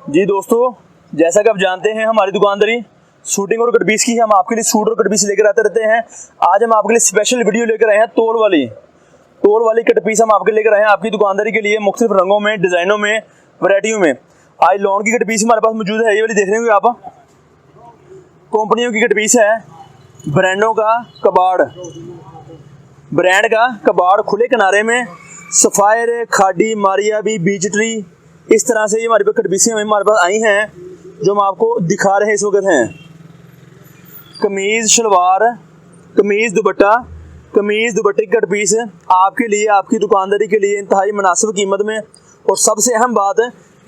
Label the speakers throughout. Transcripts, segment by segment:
Speaker 1: जी दोस्तों, जैसा कि आप जानते हैं हमारी दुकानदारी शूटिंग और कट पीस की है। हम आपके लिए सूट और कट पीस लेकर आते रहते हैं। आज हम आपके लिए स्पेशल वीडियो लेकर आए हैं तोल वाली कट पीस हम आपके लेकर आए हैं आपकी दुकानदारी के लिए, मुख्तलिफ रंगों में, डिजाइनों में, वैरायटियों में। आज लॉन की कट पीस हमारे पास मौजूद है। ये वाली देख रहे होंगे आप, कंपनियों की कट पीस है। ब्रांडों का कबाड़, ब्रांड का कबाड़, खुले किनारे में, सफायर, खाडी, मारियाबी, बीच ट्री, इस तरह से ये हमारे पास कट पीसें हमारे पास आई हैं जो हम आपको दिखा रहे हैं इस वक्त हैं। कमीज, शलवार, कमीज, दुपट्टा, कमीज दुपट्टे की कट पीस आपके लिए, आपकी दुकानदारी के लिए इंतहाई मुनासिब कीमत में। और सबसे अहम बात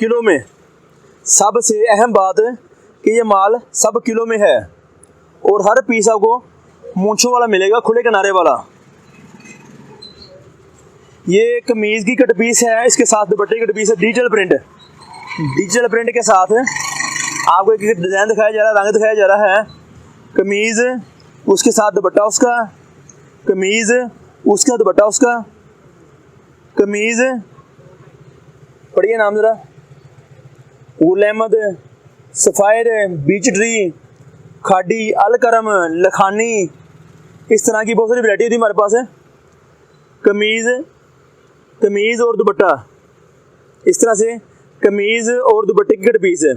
Speaker 1: किलो में, सबसे अहम बात कि ये माल सब किलो में है और हर पीस आपको मूंछों वाला मिलेगा, खुले किनारे वाला। ये कमीज की कट पीस है, इसके साथ दुपट्टे की कट पीस है। डिजिटल प्रिंट के साथ आपको एक डिजाइन दिखाया जा रहा है, रंग दिखाया जा रहा है। कमीज, उसके साथ दुपट्टा उसका, कमीज, उसका दुपट्टा उसका, कमीज, पढ़िए नाम जरा, Gul Ahmed, sapphire, beech tree, खाडी, अल करम, लखानी, इस तरह की बहुत सारी वैरायटी होती है हमारे पास है। कमीज और दुपट्टा, इस तरह से कमीज और दुपट्टे की कट पीस है।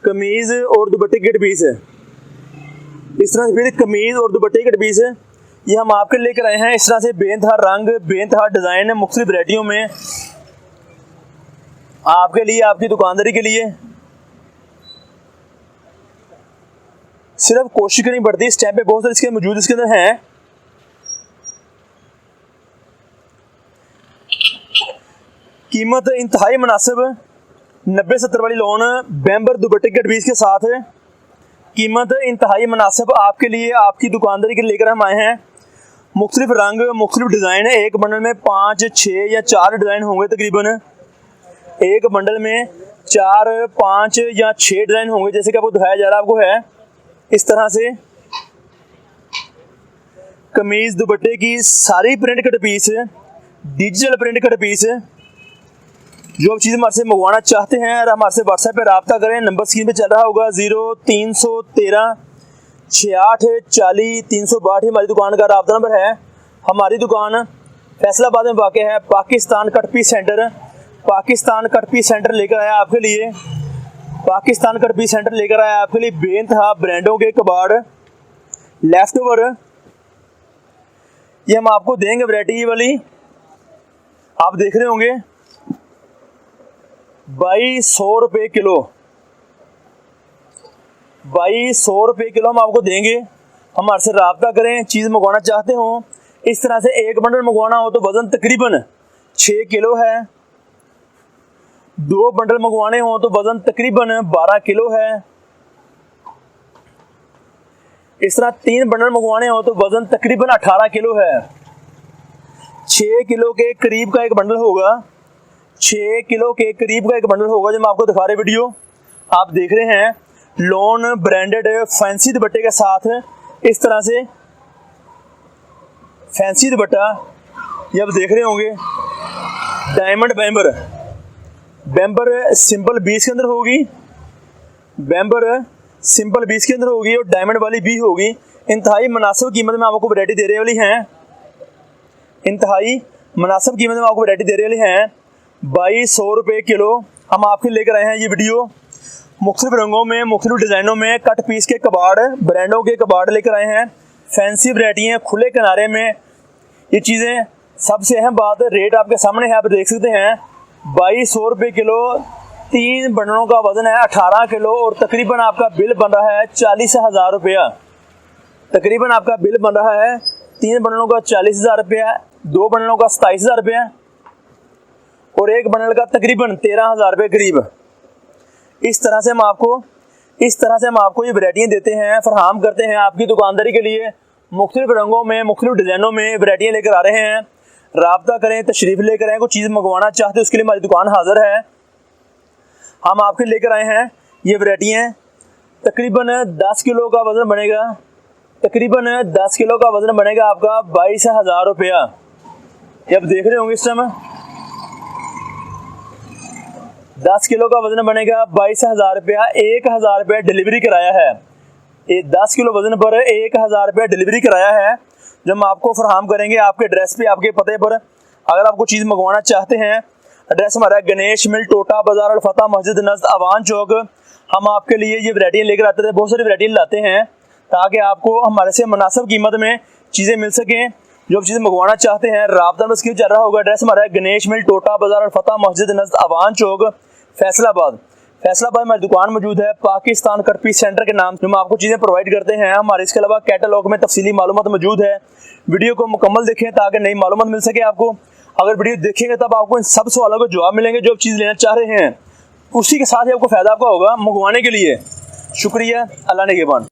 Speaker 1: कमीज और दुपट्टे की कट पीस है, इस तरह से फिर कमीज और दुपट्टे की कट पीस है। ये हम आपके लेकर आए हैं इस तरह से बेनतहा रंग, बेनतहा डिजाइन, मुख्तलिफ वैरायटियों में आपके लिए, आपकी दुकानदारी के लिए। सिर्फ कोशिश करनी पड़ती है। स्टैम्प पे बहुत सारे इसके मौजूद इसके अंदर हैं। कीमत इंतहाई मुनासिब, 90-70 वाली लोन बैम्बर दुपट्टे के कट पीस के साथ है। कीमत इंतहाई मुनासिब आपके लिए, आपकी दुकानदारी के लेकर हम आए हैं। मुख्तलिफ रंग, मुख्तलिफ डिज़ाइन, एक बंडल में 5, 6 या 4 डिज़ाइन होंगे तकरीबन। एक बंडल में 4, 5 या 6 डिज़ाइन होंगे, जैसे कि आपको दिखाया जा रहा है, आपको है इस तरह से। कमीज दुपट्टे की सारी print cut piece, digital print cut piece. जो आप चीज़ हमारे से मंगवाना चाहते हैं और हमारे से व्हाट्सएप पे रब्ता करें। नंबर स्क्रीन पे चल रहा होगा 0313 68 40 362 हमारी दुकान का रब्ता नंबर है। हमारी दुकान फैसलाबाद में वाक़ है। Pakistan cut piece centre, Pakistan cut piece centre लेकर आया आपके लिए, पाकिस्तान कट पीस सेंटर लेकर आया आपके लिए बेनतहा ब्रांडों के कबाड़, लेफ्ट ओवर। ये हम आपको देंगे वैरायटी वाली, आप देख रहे होंगे 2200 रुपये किलो, 2200 रुपये किलो हम आपको देंगे। हमारे से रब्ता करें। चीज़ मंगवाना चाहते हो इस तरह से, एक बंडल मंगवाना हो तो वज़न तकरीबन 6 किलो है। 2 बंडल मंगवाने हो तो वज़न तकरीबन 12 किलो है। इस तरह 3 बंडल मंगवाने हो तो वज़न तकरीबन 18 किलो है। 6 किलो के करीब का एक बंडल होगा, 6 किलो के करीब का एक बंडल होगा जो मैं आपको दिखा रहे। वीडियो आप देख रहे हैं लॉन ब्रांडेड फैंसी दुपट्टे के साथ, इस तरह से फैंसी दुपट्टा ये आप देख रहे होंगे। डायमंड बैम्बर सिंपल 20 के अंदर होगी, बैम्बर सिंपल 20 के अंदर होगी और डायमंड वाली भी होगी। इंतहाई मुनासिब कीमत में आपको वैरायटी दे रहे वाली हैं, इंतहाई मुनासिब कीमत में आपको वैरायटी दे रहे वाली हैं। 2200 रुपये किलो हम आपके लेकर आए हैं ये वीडियो। मुख्तलिफ रंगों में, मुख्तलिफ डिज़ाइनों में कट पीस के कबाड़, ब्रांडों के कबाड़ लेकर आए हैं। फैंसी वैरायटी हैं, खुले किनारे में ये चीज़ें। सबसे अहम बात, रेट आपके सामने है, आप देख सकते हैं 2200 रुपये किलो। 3 बंडलों का वज़न है 18 किलो और तकरीबन आपका बिल बन रहा है 40,000 रुपया। तकरीबन आपका बिल बन रहा है 3 बंडलों का 40,000 रुपया, 2 बंडलों का 27,000 रुपया और एक बंडल का तकरीबन 13,000 रुपये करीब। इस तरह से हम आपको ये वैरायटियाँ देते हैं, फराहम करते हैं आपकी दुकानदारी के लिए। मुख्तलिफ रंगों में, मुख्तलिफ डिज़ाइनों में वैरायटियाँ लेकर आ रहे हैं। रब्ता करें, तशरीफ़ लेकर आएँ। कोई चीज़ मंगवाना चाहते हैं उसके लिए हमारी दुकान हाज़िर है। हम आपके लेकर आए हैं ये वैरायटियाँ। तकरीबन 10 किलो का वज़न बनेगा, तकरीबन 10 किलो का वज़न बनेगा आपका 22,000 रुपया। ये आप देख रहे होंगे इस टाइम 10 किलो का वजन बनेगा 22,000 रुपया, 1,000 रुपया डिलीवरी किराया है। ये 10 किलो वजन पर 1,000 रुपया डिलीवरी किराया है जो हम आपको फराहम करेंगे आपके एड्रेस पे, आपके पते पर। अगर आपको चीज़ मंगवाना चाहते हैं, एड्रेस हमारा है गणेश मिल, टोटा बाजार, अल फतह मस्जिद नज़द अवान चौक। हम आपके लिए ये वैरायटियाँ लेकर आते थे, बहुत सारी वैरायटी लाते हैं ताकि आपको हमारे से मुनासिब कीमत में चीज़ें मिल सकें। जो आप चीज़ें मंगवाना चाहते हैं, राब्ता में स्क्रीन चल रहा होगा। एड्रेस हमारा है गणेश मिल, टोटा बाजार, अल फतह मस्जिद नज़द अवान चौक, फैसलाबाद। फैसलाबाद हमारी दुकान मौजूद है पाकिस्तान कट पीस सेंटर के नाम से। हम आपको चीज़ें प्रोवाइड करते हैं। हमारे इसके अलावा कैटलॉग में तफसीली मालूमात मौजूद है। वीडियो को मुकम्मल देखें ताकि नई मालूमात मिल सके आपको। अगर वीडियो देखेंगे तब आपको इन सब सवालों के जवाब मिलेंगे जो आप चीज़ लेना चाह रहे हैं। उसी के साथ ही आपको फ़ायदा आपका होगा मंगवाने के लिए। शुक्रिया, अल्लाह ने निगहबान।